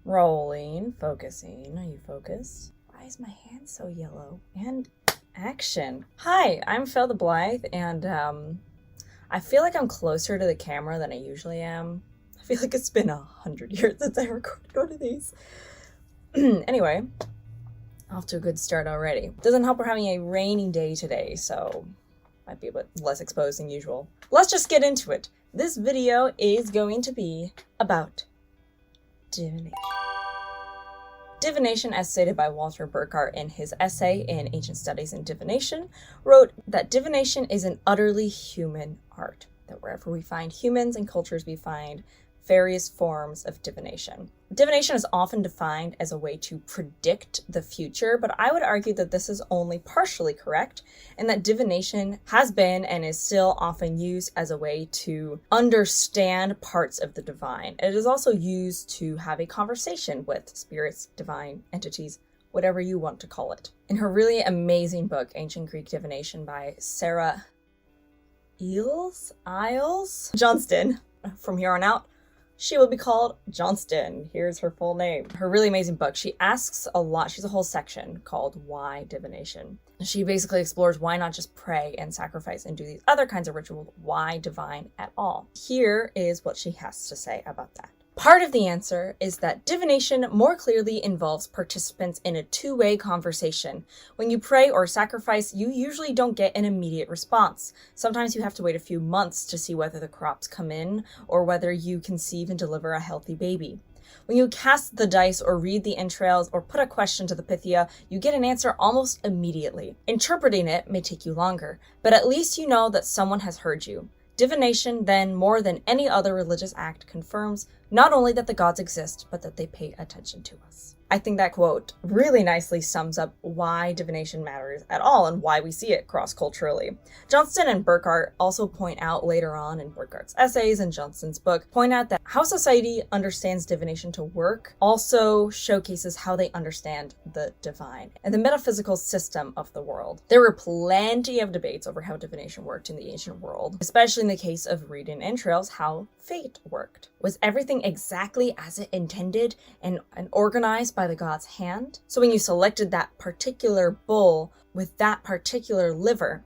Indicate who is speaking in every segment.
Speaker 1: Rolling, focusing. Are you focused? Why is my hand so yellow? And action. Hi, I'm Phil the Blythe, and I feel like I'm closer to the camera than I usually am. I feel like it's been 100 years since I recorded one of these. Anyway, off to a good start already. Doesn't help we're having a rainy day today, so might be a bit less exposed than usual. Let's just get into it. This video is going to be about divination. Divination, as stated by Walter Burkert in his essay in Ancient Studies in Divination, wrote that divination is an utterly human art, that wherever we find humans and cultures, we find various forms of divination. Divination is often defined as a way to predict the future, but I would argue that this is only partially correct, and that divination has been and is still often used as a way to understand parts of the divine. It is also used to have a conversation with spirits, divine entities, whatever you want to call it. In her really amazing book, Ancient Greek Divination by Sarah Iles? Johnston, from here on out, she will be called Johnston. Here's her full name. Her really amazing book. She asks a lot. She's a whole section called Why Divination. She basically explores why not just pray and sacrifice and do these other kinds of rituals. Why divine at all? Here is what she has to say about that. Part of the answer is that divination more clearly involves participants in a two-way conversation. When you pray or sacrifice, you usually don't get an immediate response. Sometimes you have to wait a few months to see whether the crops come in or whether you conceive and deliver a healthy baby. When you cast the dice or read the entrails or put a question to the Pythia, you get an answer almost immediately. Interpreting it may take you longer, but at least you know that someone has heard you. Divination, then, more than any other religious act, confirms not only that the gods exist, but that they pay attention to us. I think that quote really nicely sums up why divination matters at all and why we see it cross-culturally. Johnston and Burkert also point out later on in Burkert's essays and Johnston's book, point out that how society understands divination to work also showcases how they understand the divine and the metaphysical system of the world. There were plenty of debates over how divination worked in the ancient world, especially in the case of reading entrails, how fate worked. Was everything exactly as it intended and organized by the god's hand? So when you selected that particular bull with that particular liver,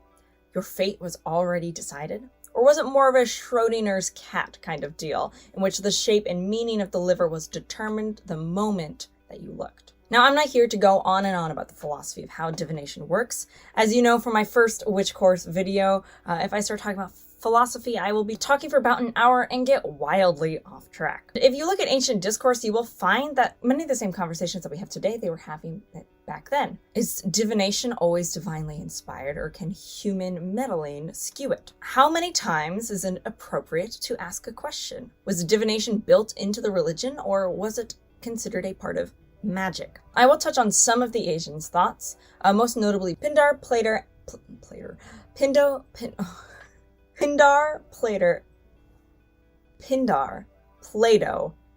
Speaker 1: your fate was already decided? Or was it more of a Schrodinger's cat kind of deal, in which the shape and meaning of the liver was determined the moment that you looked? Now, I'm not here to go on and on about the philosophy of how divination works. As you know from my first Witch Course video, if I start talking about philosophy, I will be talking for about an hour and get wildly off track. If you look at ancient discourse, you will find that many of the same conversations that we have today, they were having back then. Is divination always divinely inspired, or can human meddling skew it? How many times is it appropriate to ask a question? Was divination built into the religion, or was it considered a part of magic? I will touch on some of the Asians' thoughts, most notably Pindar, Plato,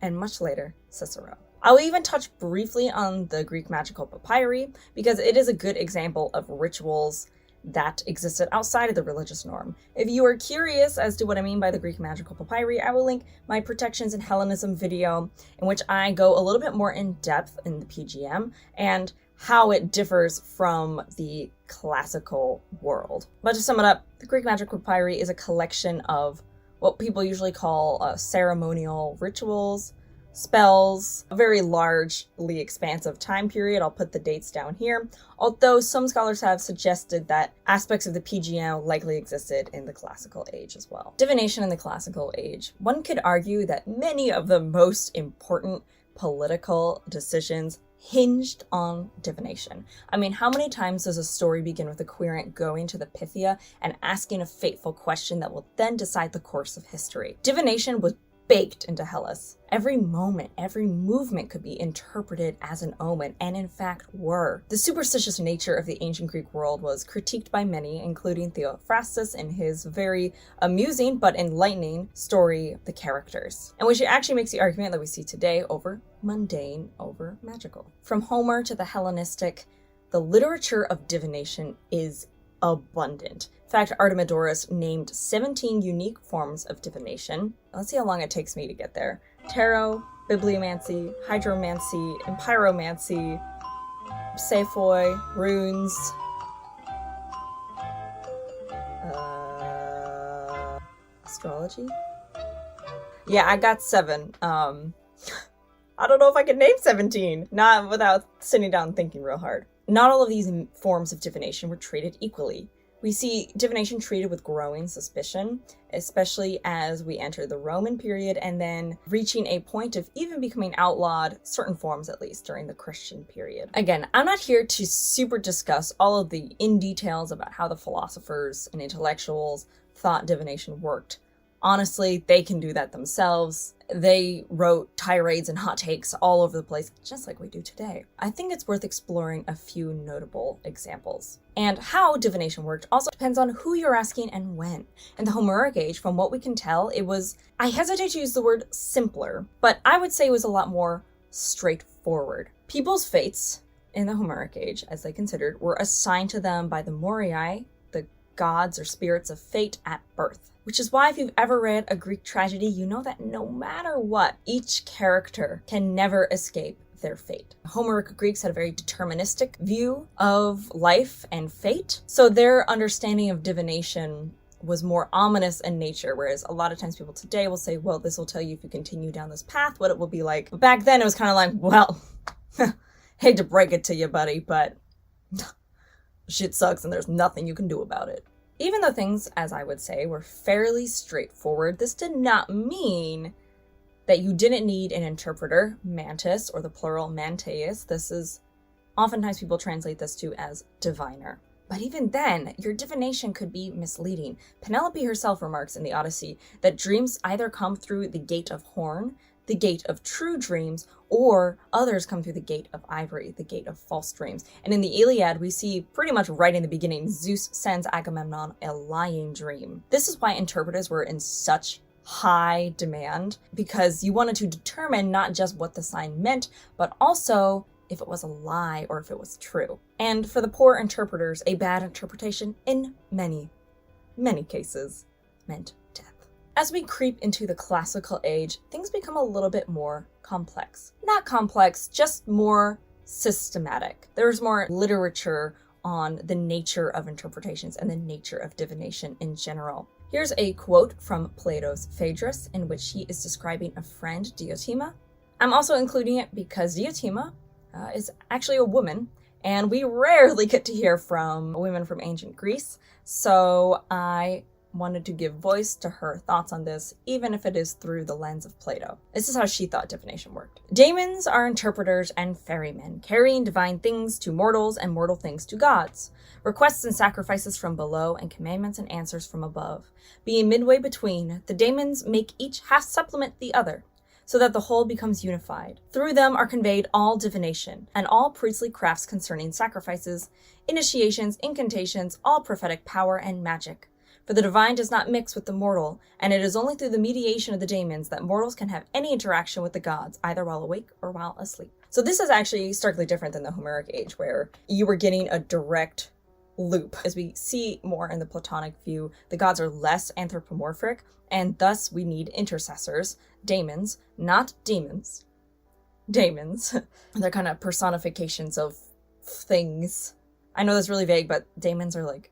Speaker 1: and much later, Cicero. I will even touch briefly on the Greek magical papyri, because it is a good example of rituals that existed outside of the religious norm. If you are curious as to what I mean by the Greek magical papyri, I will link my Protections in Hellenism video, in which I go a little bit more in depth in the PGM and how it differs from the classical world. But to sum it up, the Greek magic papyri is a collection of what people usually call ceremonial rituals, spells, a very largely expansive time period. I'll put the dates down here, although some scholars have suggested that aspects of the PGM likely existed in the classical age as well. Divination in the classical age. One could argue that many of the most important political decisions hinged on divination. I mean, how many times does a story begin with a querent going to the Pythia and asking a fateful question that will then decide the course of history? Divination was baked into Hellas. Every moment, every movement could be interpreted as an omen, and in fact were. The superstitious nature of the ancient Greek world was critiqued by many, including Theophrastus in his very amusing but enlightening story, The Characters, in which he actually makes the argument that we see today over mundane, over magical. From Homer to the Hellenistic, the literature of divination is abundant. In fact, Artemidorus named 17 unique forms of divination. Let's see how long it takes me to get there. Tarot, bibliomancy, hydromancy, empyromancy, Sephoi, runes, astrology? Yeah, I got 7. I don't know if I can name 17, not without sitting down and thinking real hard. Not all of these forms of divination were treated equally. We see divination treated with growing suspicion, especially as we enter the Roman period and then reaching a point of even becoming outlawed, certain forms at least, during the Christian period. Again, I'm not here to super discuss all of the details about how the philosophers and intellectuals thought divination worked. Honestly, they can do that themselves. They wrote tirades and hot takes all over the place, just like we do today. I think it's worth exploring a few notable examples. And how divination worked also depends on who you're asking and when. In the Homeric age, from what we can tell, it was, I hesitate to use the word simpler, but I would say it was a lot more straightforward. People's fates in the Homeric age, as they considered, were assigned to them by the Morii, the gods or spirits of fate at birth. Which is why if you've ever read a Greek tragedy, you know that no matter what, each character can never escape their fate. Homeric Greeks had a very deterministic view of life and fate, so their understanding of divination was more ominous in nature, whereas a lot of times people today will say, well, this will tell you if you continue down this path, what it will be like. But back then it was kind of like, well, hate to break it to you, buddy, but shit sucks and there's nothing you can do about it. Even though things, as I would say, were fairly straightforward, this did not mean that you didn't need an interpreter, mantis, or the plural manteus. This is, oftentimes people translate this to as diviner. But even then, your divination could be misleading. Penelope herself remarks in the Odyssey that dreams either come through the gate of horn, the gate of true dreams, or others come through the gate of ivory, the gate of false dreams. And in the Iliad, we see pretty much right in the beginning, Zeus sends Agamemnon a lying dream. This is why interpreters were in such high demand, because you wanted to determine not just what the sign meant, but also if it was a lie or if it was true. And for the poor interpreters, a bad interpretation in many, many cases meant death. As we creep into the classical age, things become a little bit more complex. Not complex, just more systematic. There's more literature on the nature of interpretations and the nature of divination in general. Here's a quote from Plato's Phaedrus, in which he is describing a friend, Diotima. I'm also including it because Diotima is actually a woman, and we rarely get to hear from women from ancient Greece, so I wanted to give voice to her thoughts on this, even if it is through the lens of Plato. This is how she thought divination worked. Daemons are interpreters and ferrymen, carrying divine things to mortals and mortal things to gods. Requests and sacrifices from below and commandments and answers from above. Being midway between, the daemons make each half supplement the other, so that the whole becomes unified. Through them are conveyed all divination, and all priestly crafts concerning sacrifices, initiations, incantations, all prophetic power and magic. For the divine does not mix with the mortal, and it is only through the mediation of the daemons that mortals can have any interaction with the gods, either while awake or while asleep. So this is actually starkly different than the Homeric age, where you were getting a direct loop. As we see more in the Platonic view, the gods are less anthropomorphic, and thus we need intercessors, daemons, not demons. Daemons. They're kind of personifications of things. I know that's really vague, but daemons are like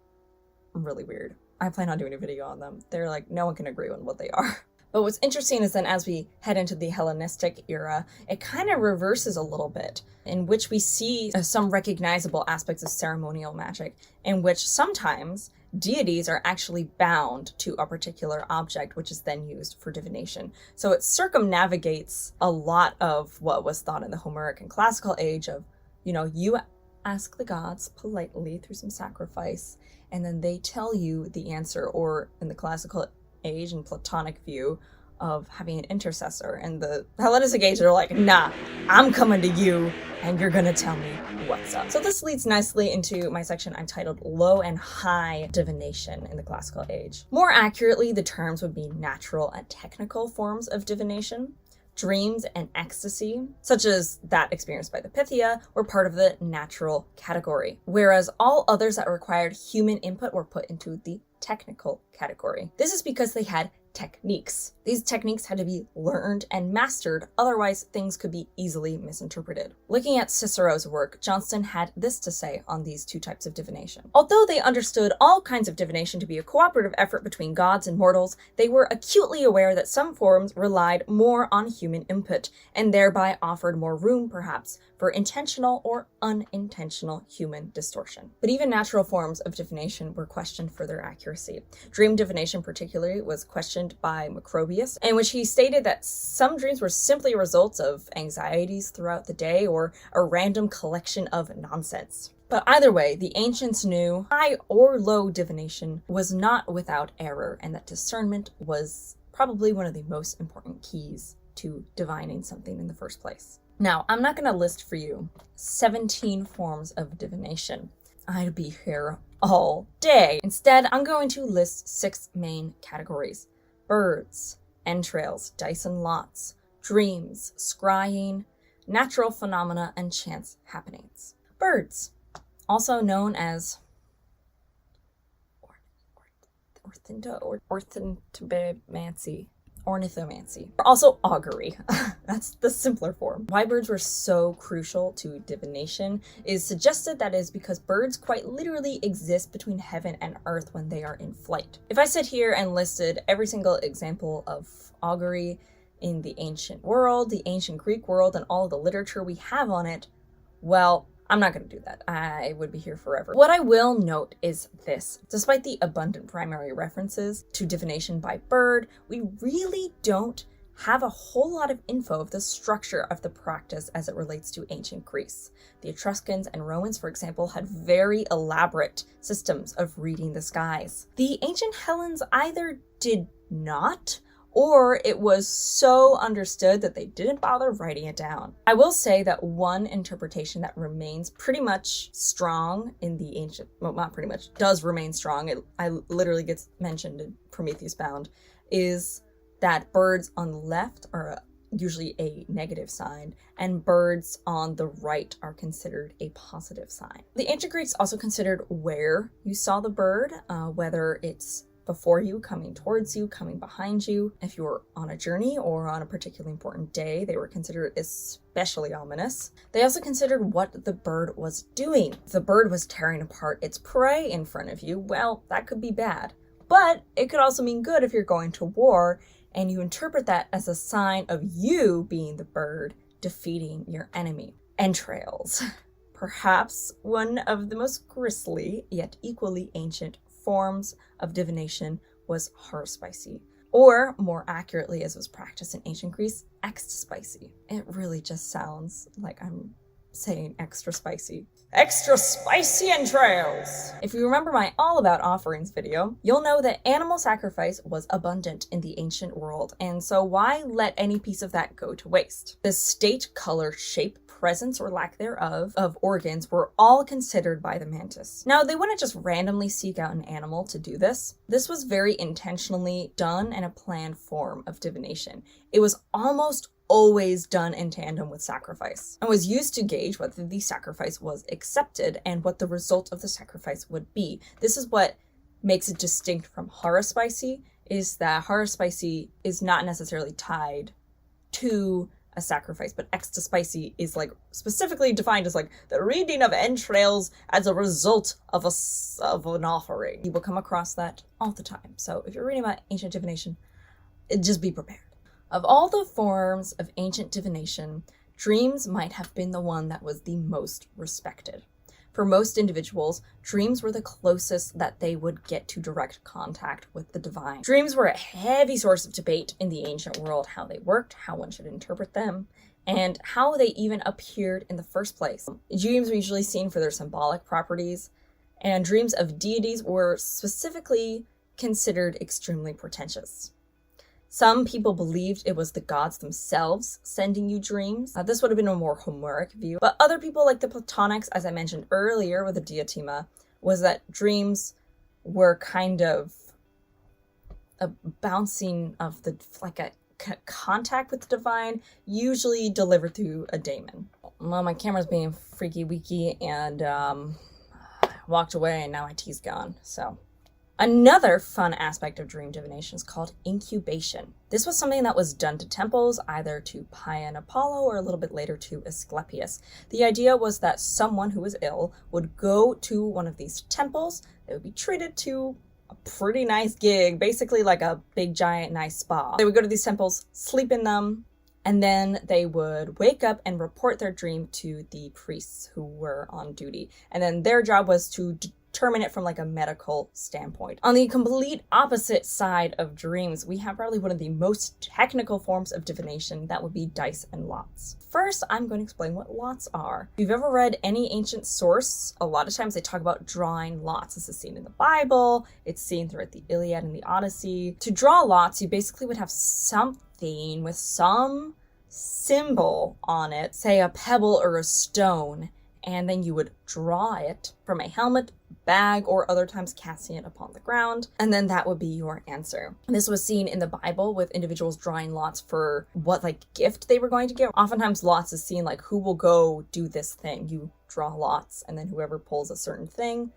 Speaker 1: really weird. I plan on doing a video on them. They're like, no one can agree on what they are. But what's interesting is then as we head into the Hellenistic era, it kind of reverses a little bit, in which we see some recognizable aspects of ceremonial magic, in which sometimes deities are actually bound to a particular object, which is then used for divination. So it circumnavigates a lot of what was thought in the Homeric and classical age of, you ask the gods politely through some sacrifice, and then they tell you the answer, or in the classical age and Platonic view of having an intercessor. And the Hellenistic age, they're like, nah, I'm coming to you and you're gonna tell me what's up. So this leads nicely into my section I've titled Low and High Divination in the Classical Age. More accurately, the terms would be natural and technical forms of divination. Dreams and ecstasy, such as that experienced by the Pythia, were part of the natural category, whereas all others that required human input were put into the technical category. This is because they had techniques. These techniques had to be learned and mastered, otherwise things could be easily misinterpreted. Looking at Cicero's work, Johnston had this to say on these two types of divination. Although they understood all kinds of divination to be a cooperative effort between gods and mortals, they were acutely aware that some forms relied more on human input, and thereby offered more room, perhaps, for intentional or unintentional human distortion. But even natural forms of divination were questioned for their accuracy. Dream divination particularly was questioned by Macrobius, in which he stated that some dreams were simply results of anxieties throughout the day or a random collection of nonsense. But either way, the ancients knew high or low divination was not without error, and that discernment was probably one of the most important keys to divining something in the first place. Now, I'm not going to list for you 17 forms of divination. I'd be here all day. Instead, I'm going to list 6 main categories: birds, entrails, dice and lots, dreams, scrying, natural phenomena, and chance happenings. Birds, also known as ornithomancy, or also augury. That's the simpler form. Why birds were so crucial to divination is suggested that is because birds quite literally exist between heaven and earth when they are in flight. If I sit here and listed every single example of augury in the ancient world, the ancient Greek world, and all of the literature we have on it, well, I'm not going to do that. I would be here forever. What I will note is this. Despite the abundant primary references to divination by bird, we really don't have a whole lot of info of the structure of the practice as it relates to ancient Greece. The Etruscans and Romans, for example, had very elaborate systems of reading the skies. The ancient Hellenes either did not, or it was so understood that they didn't bother writing it down. I will say that one interpretation that remains pretty much strong in the ancient, well, not pretty much, does remain strong, I literally gets mentioned in Prometheus Bound, is that birds on the left are usually a negative sign, and birds on the right are considered a positive sign. The ancient Greeks also considered where you saw the bird, whether it's before you, coming towards you, coming behind you. If you were on a journey or on a particularly important day, they were considered especially ominous. They also considered what the bird was doing. If the bird was tearing apart its prey in front of you, well, that could be bad. But it could also mean good if you're going to war and you interpret that as a sign of you being the bird defeating your enemy. Entrails. Perhaps one of the most grisly, yet equally ancient forms of divination was haruspicy, or more accurately, as was practiced in ancient Greece, extra-spicy. It really just sounds like I'm saying extra spicy. Extra spicy entrails! If you remember my All About Offerings video, you'll know that animal sacrifice was abundant in the ancient world, and so why let any piece of that go to waste? The state, color, shape, presence or lack thereof of organs were all considered by the mantis. Now, they wouldn't just randomly seek out an animal to do this. This was very intentionally done in a planned form of divination. It was almost always done in tandem with sacrifice, and was used to gauge whether the sacrifice was accepted and what the result of the sacrifice would be. This is what makes it distinct from haruspicy, is that haruspicy is not necessarily tied to a sacrifice, but extra spicy is like specifically defined as like the reading of entrails as a result of an offering. You will come across that all the time. So if you're reading about ancient divination, just be prepared. Of all the forms of ancient divination, dreams might have been the one that was the most respected. For most individuals, dreams were the closest that they would get to direct contact with the divine. Dreams were a heavy source of debate in the ancient world, how they worked, how one should interpret them, and how they even appeared in the first place. Dreams were usually seen for their symbolic properties, and dreams of deities were specifically considered extremely pretentious. Some people believed it was the gods themselves sending you dreams. This would have been a more Homeric view. But other people, like the Platonics, as I mentioned earlier with the Diotima, was that dreams were kind of a bouncing of the, like a contact with the divine, usually delivered through a daemon. Well, my camera's being freaky weaky and walked away, and now my tea's gone, so Another fun aspect of dream divination is called incubation. This was something that was done to temples, either to Paean Apollo or a little bit later to Asclepius. The idea was that someone who was ill would go to one of these temples. They would be treated to a pretty nice gig, basically like a big, giant, nice spa. They would go to these temples, sleep in them, and then they would wake up and report their dream to the priests who were on duty. And then their job was to determine it from like a medical standpoint. On the complete opposite side of dreams, we have probably one of the most technical forms of divination. That would be dice and lots. First, I'm going to explain what lots are. If you've ever read any ancient source, a lot of times they talk about drawing lots. This is seen in the Bible. It's seen throughout the Iliad and the Odyssey. To draw lots, you basically would have something with some symbol on it, say a pebble or a stone, and then you would draw it from a helmet, bag, or other times casting it upon the ground, and then that would be your answer. This was seen in the Bible with individuals drawing lots for what gift they were going to give. Oftentimes lots is seen like who will go do this thing. You draw lots, and then whoever pulls a certain thing,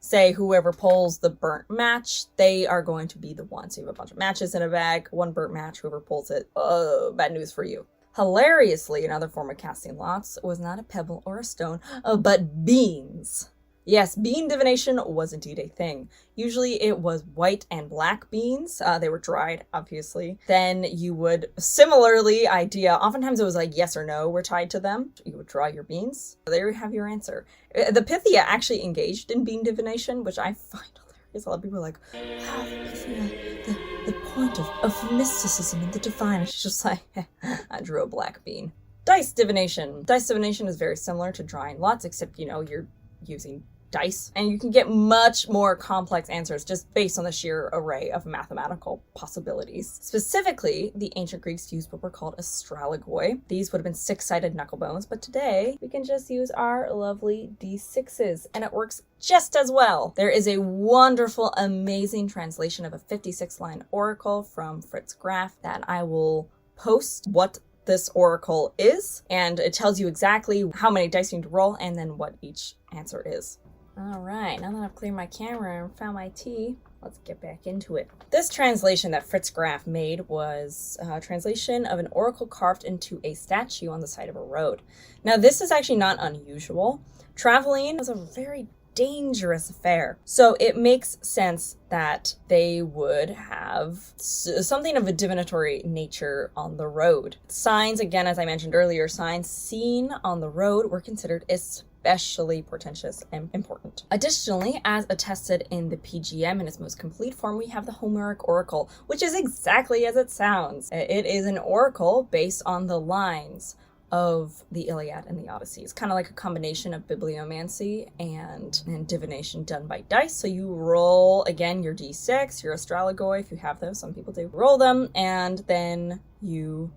Speaker 1: say whoever pulls the burnt match, they are going to be the one. So you have a bunch of matches in a bag, one burnt match, whoever pulls it, oh, bad news for you. Hilariously, another form of casting lots was not a pebble or a stone, but beans. Yes, bean divination was indeed a thing. Usually it was white and black beans. They were dried, obviously. Then you would, similarly, oftentimes it was like yes or no were tied to them. You would draw your beans. There you have your answer. The Pythia actually engaged in bean divination, which I find hilarious. A lot of people are like, wow, the Pythia, the point of mysticism and the divine. It's just like, I drew a black bean. Dice divination. Dice divination is very similar to drawing lots, except, you're using dice, and you can get much more complex answers just based on the sheer array of mathematical possibilities. Specifically, the ancient Greeks used what were called astrologoi. These would have been six-sided knuckle bones, but today we can just use our lovely D6s, and it works just as well. There is a wonderful, amazing translation of a 56-line oracle from Fritz Graf that I will post what this oracle is, and it tells you exactly how many dice you need to roll and then what each answer is. All right, now that I've cleared my camera and found my tea, let's get back into it. This translation that Fritz Graf made was a translation of an oracle carved into a statue on the side of a road. Now, this is actually not unusual. Traveling was a very dangerous affair. So it makes sense that they would have something of a divinatory nature on the road. Signs, again, as I mentioned earlier, signs seen on the road were considered especially portentous and important. Additionally, as attested in the PGM in its most complete form, we have the Homeric oracle, which is exactly as it sounds. It is an oracle based on the lines of the Iliad and the Odyssey. It's kind of like a combination of bibliomancy and divination done by dice. So you roll, again, your d6, your astrologoi, if you have those, some people do, roll them, and then you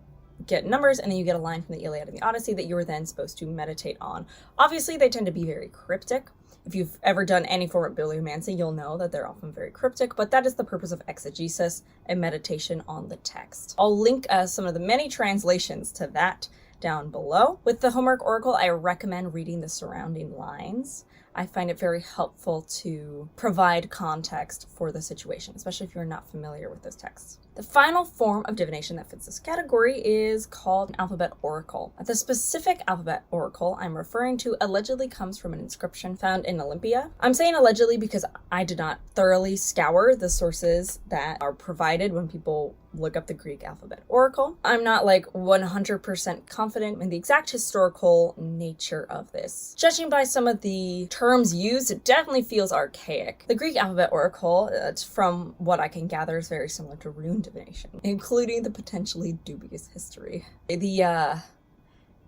Speaker 1: get numbers, and then you get a line from the Iliad and the Odyssey that you're then supposed to meditate on. Obviously, they tend to be very cryptic. If you've ever done any form of bibliomancy, you'll know that they're often very cryptic, but that is the purpose of exegesis and meditation on the text. I'll link some of the many translations to that down below. With the Homeric oracle, I recommend reading the surrounding lines. I find it very helpful to provide context for the situation, especially if you're not familiar with those texts. The final form of divination that fits this category is called an alphabet oracle. The specific alphabet oracle I'm referring to allegedly comes from an inscription found in Olympia. I'm saying allegedly because I did not thoroughly scour the sources that are provided when people look up the Greek alphabet oracle. I'm not 100% confident in the exact historical nature of this. Judging by some of the terms used, it definitely feels archaic. The Greek alphabet oracle, from what I can gather, is very similar to rune divination, including the potentially dubious history. The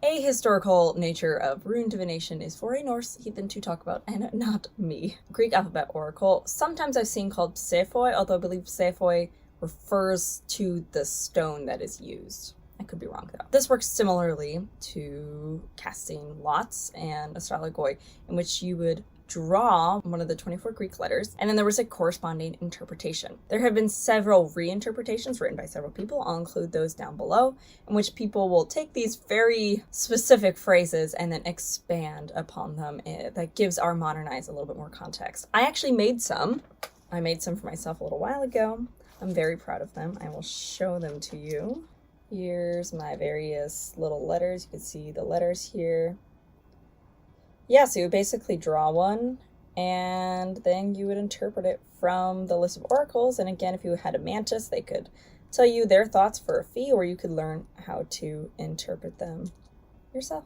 Speaker 1: ahistorical nature of rune divination is for a Norse heathen to talk about, and not me. Greek alphabet oracle, sometimes I've seen called psephoi, although I believe psephoi refers to the stone that is used. I could be wrong though. This works similarly to casting lots and astrologoi, in which you would draw one of the 24 Greek letters, and then there was a corresponding interpretation. There have been several reinterpretations written by several people. I'll include those down below, in which people will take these very specific phrases and then expand upon them. That gives our modern eyes a little bit more context. I actually made some. I made some for myself a little while ago. I'm very proud of them. I will show them to you. Here's my various little letters. You can see the letters here. Yeah, so you would basically draw one, and then you would interpret it from the list of oracles. And again, if you had a mantis, they could tell you their thoughts for a fee, or you could learn how to interpret them yourself.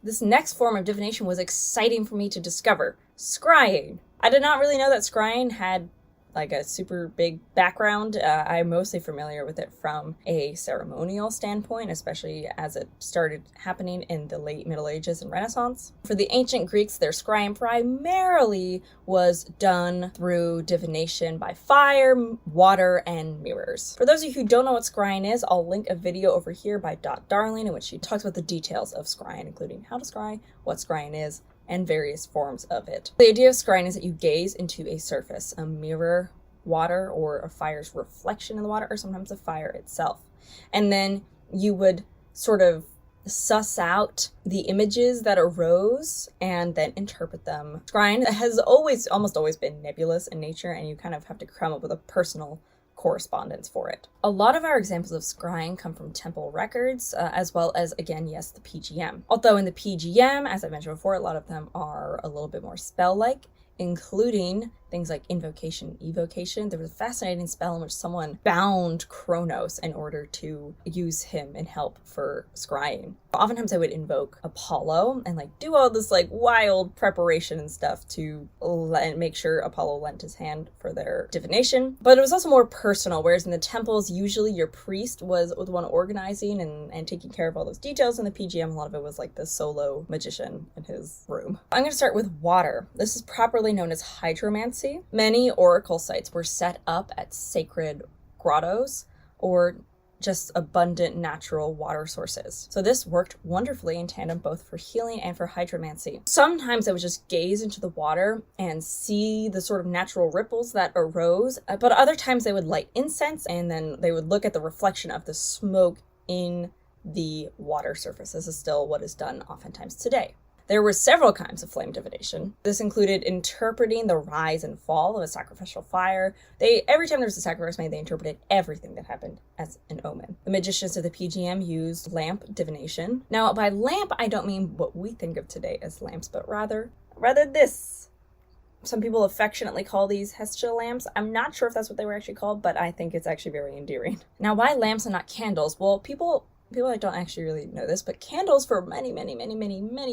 Speaker 1: This next form of divination was exciting for me to discover: scrying. I did not really know that scrying had like a super big background. I'm mostly familiar with it from a ceremonial standpoint, especially as it started happening in the late Middle Ages and Renaissance. For the ancient Greeks, their scrying primarily was done through divination by fire, water, and mirrors. For those of you who don't know what scrying is, I'll link a video over here by Dot Darling in which she talks about the details of scrying, including how to scry, what scrying is, and various forms of it. The idea of scrying is that you gaze into a surface, a mirror, water, or a fire's reflection in the water, or sometimes the fire itself. And then you would sort of suss out the images that arose and then interpret them. Scrying has almost always been nebulous in nature, and you kind of have to come up with a personal correspondence for it. A lot of our examples of scrying come from temple records, as well as, again, yes, the PGM. Although in the PGM, as I mentioned before, a lot of them are a little bit more spell-like, including things like invocation, evocation. There was a fascinating spell in which someone bound Kronos in order to use him in help for scrying. Oftentimes they would invoke Apollo and like do all this like wild preparation and stuff to make sure Apollo lent his hand for their divination. But it was also more personal, whereas in the temples, usually your priest was the one organizing and taking care of all those details. In the PGM, a lot of it was like the solo magician in his room. I'm going to start with water. This is properly known as hydromancy. Many oracle sites were set up at sacred grottos or just abundant natural water sources. So this worked wonderfully in tandem both for healing and for hydromancy. Sometimes I would just gaze into the water and see the sort of natural ripples that arose, but other times they would light incense and then they would look at the reflection of the smoke in the water surface. This is still what is done oftentimes today. There were several kinds of flame divination. This included interpreting the rise and fall of a sacrificial fire. Every time there was a sacrifice made, they interpreted everything that happened as an omen. The magicians of the PGM used lamp divination. Now, by lamp, I don't mean what we think of today as lamps, but rather this. Some people affectionately call these Hestia lamps. I'm not sure if that's what they were actually called, but I think it's actually very endearing. Now, why lamps and not candles? Well, people I don't actually really know this, but candles for many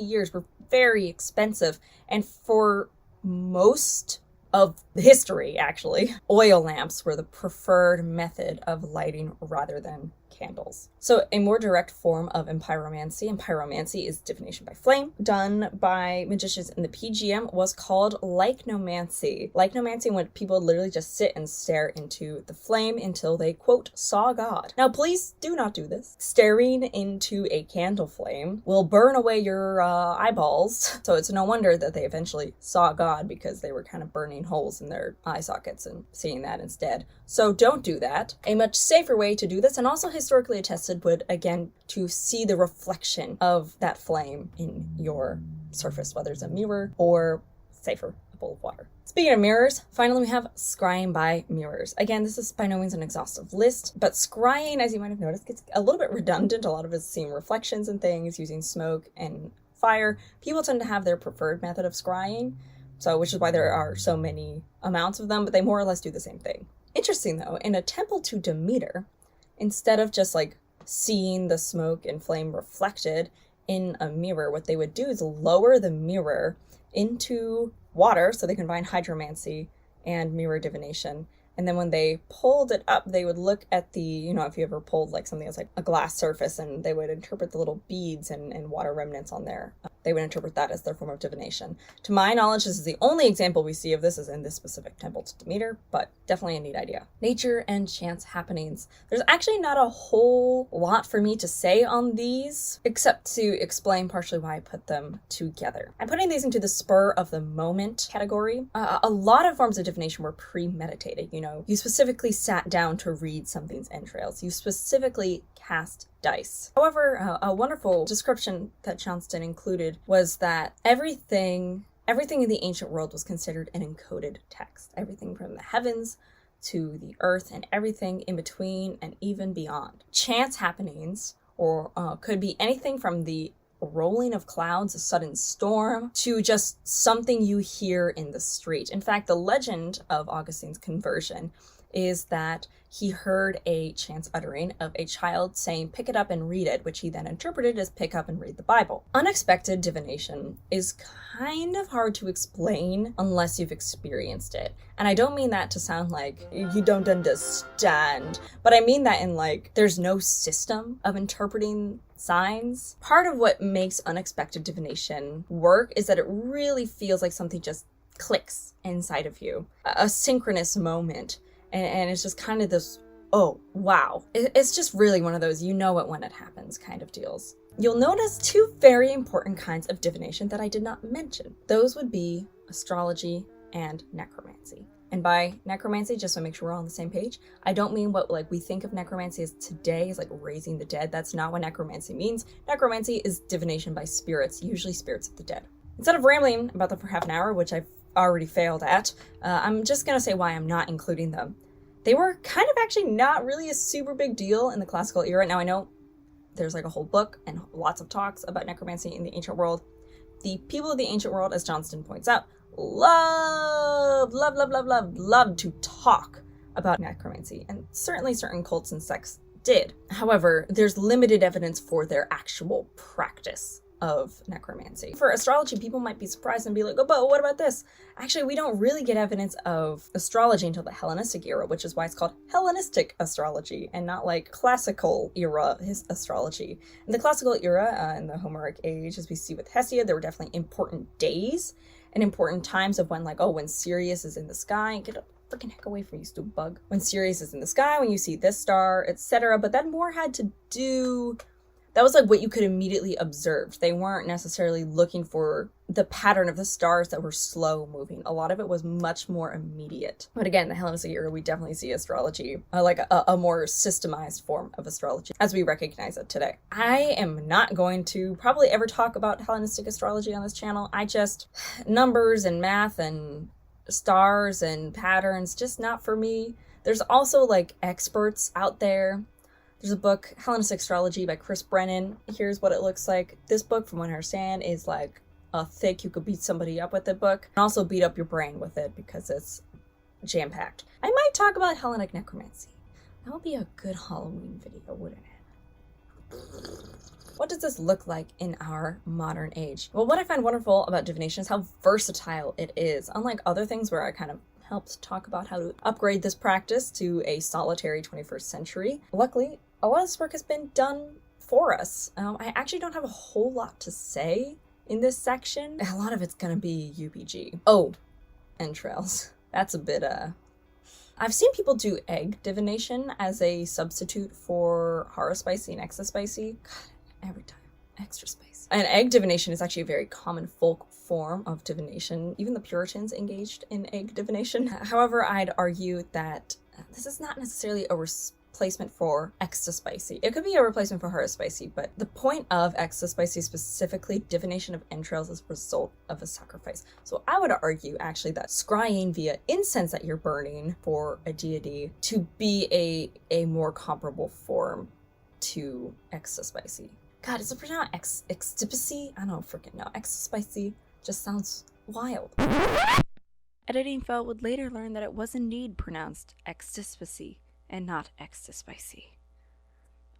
Speaker 1: years were very expensive. And for most of history, actually, oil lamps were the preferred method of lighting rather than candles. So a more direct form of pyromancy, and pyromancy is divination by flame, done by magicians in the PGM, was called lychnomancy. Lychnomancy, when people literally just sit and stare into the flame until they, quote, saw God. Now, please do not do this. Staring into a candle flame will burn away your eyeballs. So it's no wonder that they eventually saw God, because they were kind of burning holes in their eye sockets and seeing that instead. So don't do that. A much safer way to do this, and also historically attested, would again to see the reflection of that flame in your surface, whether it's a mirror or safer, a bowl of water. Speaking of mirrors, finally we have scrying by mirrors. Again, this is by no means an exhaustive list, but scrying, as you might have noticed, gets a little bit redundant. A lot of it's seeing reflections and things using smoke and fire. People tend to have their preferred method of scrying, which is why there are so many amounts of them, but they more or less do the same thing. Interesting though, in a temple to Demeter, instead of just like seeing the smoke and flame reflected in a mirror, what they would do is lower the mirror into water so they can combine hydromancy and mirror divination. And then when they pulled it up, they would look at the, if you ever pulled like something that's like a glass surface, and they would interpret the little beads and water remnants on there. They would interpret that as their form of divination. To my knowledge, this is the only example we see of this is in this specific temple to Demeter, but definitely a neat idea. Nature and chance happenings. There's actually not a whole lot for me to say on these, except to explain partially why I put them together. I'm putting these into the spur of the moment category. A lot of forms of divination were premeditated, You specifically sat down to read something's entrails. You specifically cast dice. However, a wonderful description that Johnston included was that everything Everything in the ancient world was considered an encoded text. Everything from the heavens to the earth and everything in between and even beyond. Chance happenings, or could be anything from the rolling of clouds, a sudden storm, to just something you hear in the street. In fact, the legend of Augustine's conversion is that he heard a chance uttering of a child saying, "Pick it up and read it," which he then interpreted as "pick up and read the Bible." Unexpected divination is kind of hard to explain unless you've experienced it. And I don't mean that to sound like you don't understand, but I mean that in like, there's no system of interpreting signs. Part of what makes unexpected divination work is that it really feels like something just clicks inside of you, a synchronous moment. And it's just kind of this, oh, wow. It's just really one of those you know it when it happens kind of deals. You'll notice two very important kinds of divination that I did not mention. Those would be astrology and necromancy. And by necromancy, just to make sure we're all on the same page, I don't mean what like we think of necromancy as today, as like raising the dead. That's not what necromancy means. Necromancy is divination by spirits, usually spirits of the dead. Instead of rambling about them for half an hour, which I've already failed at, I'm just gonna say why I'm not including them. They were kind of actually not really a super big deal in the classical era. Now I know there's like a whole book and lots of talks about necromancy in the ancient world. The people of the ancient world, as Johnston points out, love to talk about necromancy, and certainly certain cults and sects did. However, there's limited evidence for their actual practice of necromancy. For astrology, people might be surprised and be like, oh, but what about this? Actually, we don't really get evidence of astrology until the Hellenistic era, which is why it's called Hellenistic astrology and not like classical era astrology. In the classical era, in the Homeric age, as we see with Hesiod, there were definitely important days and important times of when like, oh, when Sirius is in the sky, get a freaking heck away from you, stupid bug. When Sirius is in the sky, when you see this star, etc. But that more had to do, that was like what you could immediately observe. They weren't necessarily looking for the pattern of the stars that were slow moving. A lot of it was much more immediate. But again, the Hellenistic era, we definitely see astrology like a more systemized form of astrology as we recognize it today. I am not going to probably ever talk about Hellenistic astrology on this channel. Numbers and math and stars and patterns, just not for me. There's also like experts out there. There's a book, Hellenistic Astrology by Chris Brennan. Here's what it looks like. This book, from what I understand, is like a thick, you could beat somebody up with it book. And also beat up your brain with it because it's jam-packed. I might talk about Hellenic necromancy. That would be a good Halloween video, wouldn't it? What does this look like in our modern age? Well, what I find wonderful about divination is how versatile it is. Unlike other things where I kind of helped talk about how to upgrade this practice to a solitary 21st century, luckily, a lot of this work has been done for us. I actually don't have a whole lot to say in this section. A lot of it's gonna be UPG. Oh, entrails. That's a bit, I've seen people do egg divination as a substitute for horospicy and exospicy. God, every time. Extra spicy. And egg divination is actually a very common folk form of divination. Even the Puritans engaged in egg divination. However, I'd argue that this is not necessarily a replacement for extra spicy. It could be a replacement for horospicy, but the point of extra spicy, specifically divination of entrails, is a result of a sacrifice. So I would argue actually that scrying via incense that you're burning for a deity to be a more comparable form to extra spicy. God, is it pronounced extipacy? I don't freaking know. Exospicy just sounds wild.
Speaker 2: Editing Fel would later learn that it was indeed pronounced extipacy and not extispicy.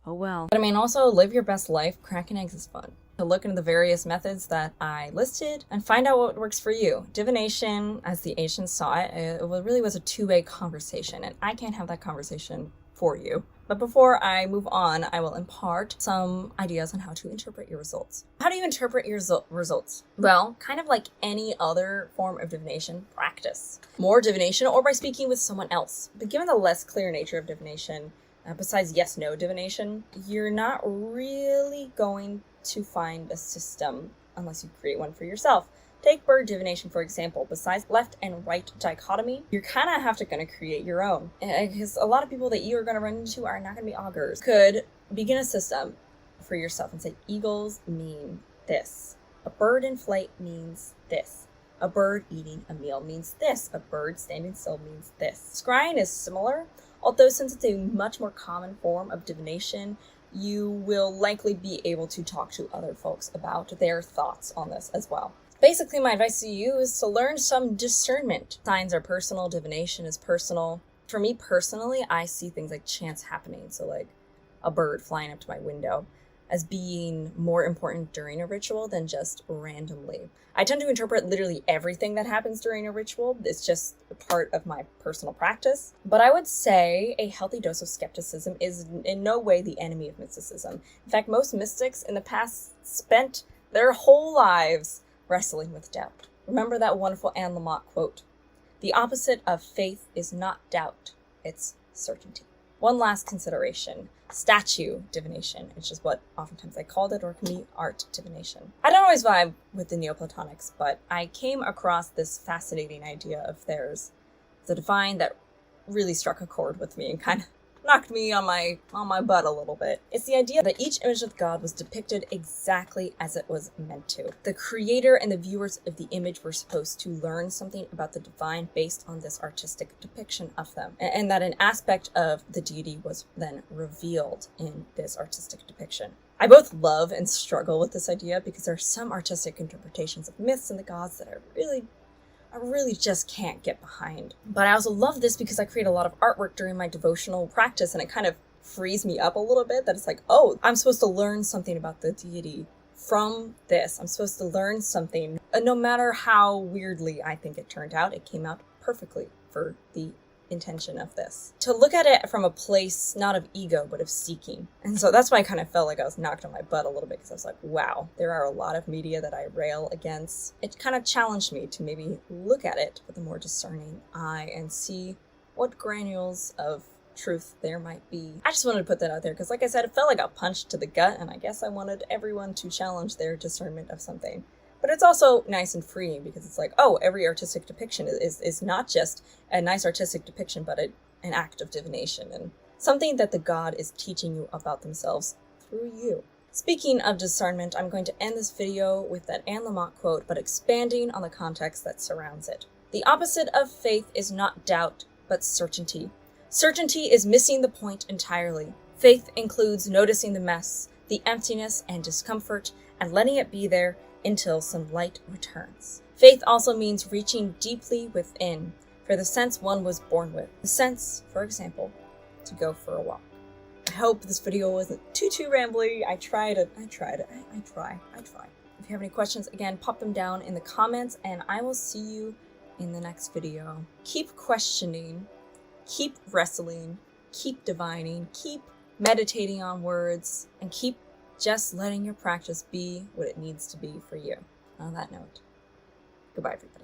Speaker 2: Oh well.
Speaker 1: But I mean, also live your best life. Cracking eggs is fun. So look into the various methods that I listed and find out what works for you. Divination, as the ancients saw it, it really was a two-way conversation, and I can't have that conversation for you. But before I move on, I will impart some ideas on how to interpret your results. How do you interpret your results? Well, kind of like any other form of divination, practice more divination or by speaking with someone else. But given the less clear nature of divination, besides yes-no divination, you're not really going to find a system unless you create one for yourself. Take bird divination, for example. Besides left and right dichotomy, you're kind of gonna create your own. Because a lot of people that you are gonna run into are not gonna be augurs. Could begin a system for yourself and say, eagles mean this. A bird in flight means this. A bird eating a meal means this. A bird standing still means this. Scrying is similar, although since it's a much more common form of divination, you will likely be able to talk to other folks about their thoughts on this as well. Basically, my advice to you is to learn some discernment. Signs are personal, divination is personal. For me personally, I see things like chance happening, so like a bird flying up to my window, as being more important during a ritual than just randomly. I tend to interpret literally everything that happens during a ritual. It's just a part of my personal practice. But I would say a healthy dose of skepticism is in no way the enemy of mysticism. In fact, most mystics in the past spent their whole lives wrestling with doubt. Remember that wonderful Anne Lamott quote, "The opposite of faith is not doubt, it's certainty." One last consideration, statue divination, which is what oftentimes I called it, or it can be art divination. I don't always vibe with the Neoplatonics, but I came across this fascinating idea of theirs, the divine, that really struck a chord with me and kind of knocked me on my butt a little bit. It's the idea that each image of God was depicted exactly as it was meant to. The creator and the viewers of the image were supposed to learn something about the divine based on this artistic depiction of them, and that an aspect of the deity was then revealed in this artistic depiction. I both love and struggle with this idea because there are some artistic interpretations of myths and the gods that I really just can't get behind. But I also love this because I create a lot of artwork during my devotional practice, and it kind of frees me up a little bit, that it's like, oh, I'm supposed to learn something about the deity from this. I'm supposed to learn something. And no matter how weirdly I think it turned out, it came out perfectly for the intention of this. To look at it from a place not of ego, but of seeking. And so that's why I kind of felt like I was knocked on my butt a little bit, because I was like, wow, there are a lot of media that I rail against. It kind of challenged me to maybe look at it with a more discerning eye and see what granules of truth there might be. I just wanted to put that out there because, like I said, it felt like a punch to the gut, and I guess I wanted everyone to challenge their discernment of something. But it's also nice and freeing because it's like, oh, every artistic depiction is not just a nice artistic depiction, but an act of divination and something that the god is teaching you about themselves through you. Speaking of discernment, I'm going to end this video with that Anne Lamott quote, but expanding on the context that surrounds it. The opposite of faith is not doubt, but certainty. Certainty is missing the point entirely. Faith includes noticing the mess, the emptiness and discomfort, and letting it be there until some light returns. Faith also means reaching deeply within, for the sense one was born with. The sense, for example, to go for a walk. I hope this video wasn't too rambly. I try. If you have any questions, again, pop them down in the comments, and I will see you in the next video. Keep questioning, keep wrestling, keep divining, keep meditating on words, and keep just letting your practice be what it needs to be for you. On that note, goodbye, everybody.